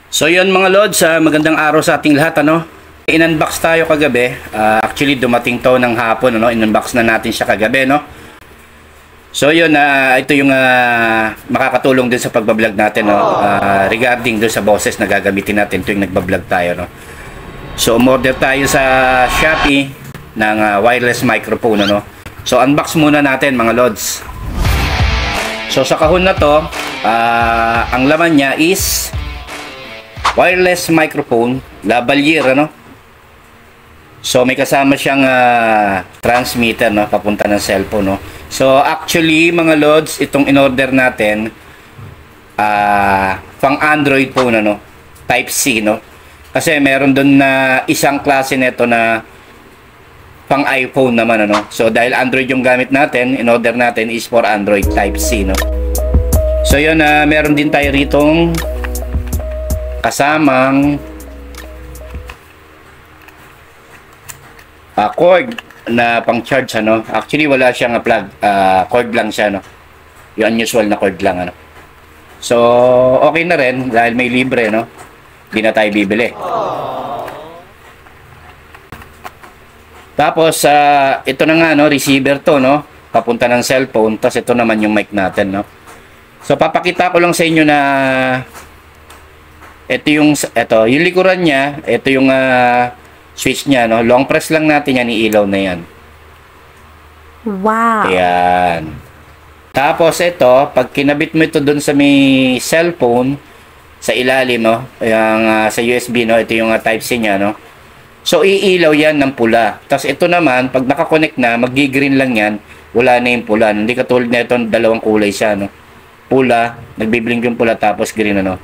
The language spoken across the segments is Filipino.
So yun mga lods, magandang araw sa ating lahat, ano. In-unbox tayo kagabi. Actually dumating to ng hapon, ano. In-unbox na natin siya kagabi, no. So yun, ito yung makakatulong din sa pagbablog natin, no. Regarding doon sa boses na gagamitin natin tuwing nagbablog tayo, no. So umorder tayo sa Shopee ng wireless microphone, ano. So unbox muna natin mga lods. So sa kahon na to, ang laman niya is wireless microphone, lavalier, ano. So may kasama siyang transmitter, no, papunta ng cellphone, no. So actually mga lods, itong in-order natin pang Android phone, ano, type C, no. Kasi meron doon na isang klase nito na pang iPhone naman, ano. So dahil Android yung gamit natin, in-order natin is for Android type C, no. So yun, meron din tayo ritong kasamang cord na pang charge, ano. Actually wala siyang plug, cord lang siya, no. Yung unusual na cord lang, ano. So okay na rin dahil may libre, no. Hindi na tayo bibili. Tapos ito na nga, no, receiver to, no, papunta ng cellphone. Tapos ito naman yung mic natin, no. So papakita ko lang sa inyo na ito yung likuran niya, ito yung switch niya, no. Long press lang natin yan, iilaw na yan. Wow. Ayan. Tapos ito, pag kinabit mo ito doon sa may cellphone, sa ilalim, no, yung sa USB, no, ito yung type C niya, no. So iilaw yan ng pula. Tapos ito naman, pag nakakonect na, magi-green lang yan, wala na yung pula. Hindi katulad na ito, dalawang kulay siya, no. Pula, nagbiblink yung pula, tapos green, ano.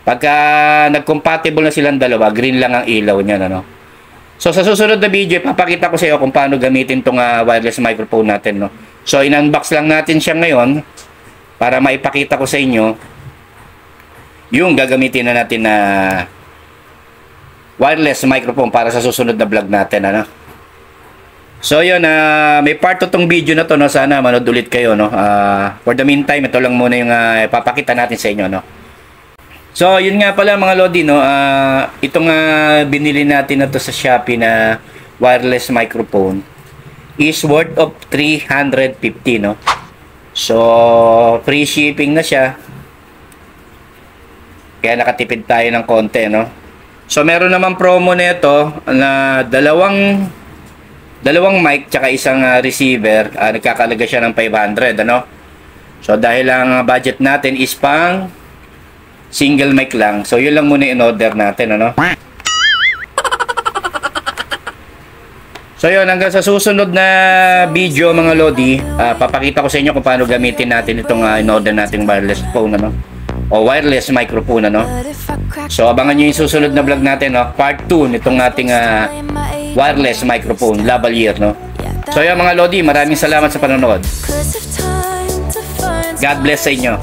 Pagka nag-compatible na silang dalawa, green lang ang ilaw niya, ano. So sa susunod na video, papakita ko sa iyo kung paano gamitin tong wireless microphone natin, no. So in-unbox lang natin siya ngayon para maipakita ko sa inyo yung gagamitin na natin na wireless microphone para sa susunod na vlog natin, ano. So yun, may part to tong video na to, no. Sana manood ulit kayo, no. For the meantime, ito lang muna yung ipapakita natin sa inyo, no. So yun nga pala mga lodi, no. Itong binili natin na to sa Shopee na wireless microphone is worth of 350, no. So free shipping na siya, kaya nakatipid tayo ng konti, no. So meron naman promo nito na dalawang mic tsaka isang receiver, nagkakalaga siya ng 500, ano. So dahil ang budget natin is pang single mic lang, so yun lang muna in-order natin, ano. So yun, hanggang sa susunod na video mga lodi, papakita ko sa inyo kung paano gamitin natin itong in-order nating wireless phone, ano, o wireless microphone, ano. So abangan nyo yung susunod na vlog natin, no? Part 2 nitong ating wireless microphone lavalier, no. So yun mga lodi, maraming salamat sa panonood. God bless sa inyo.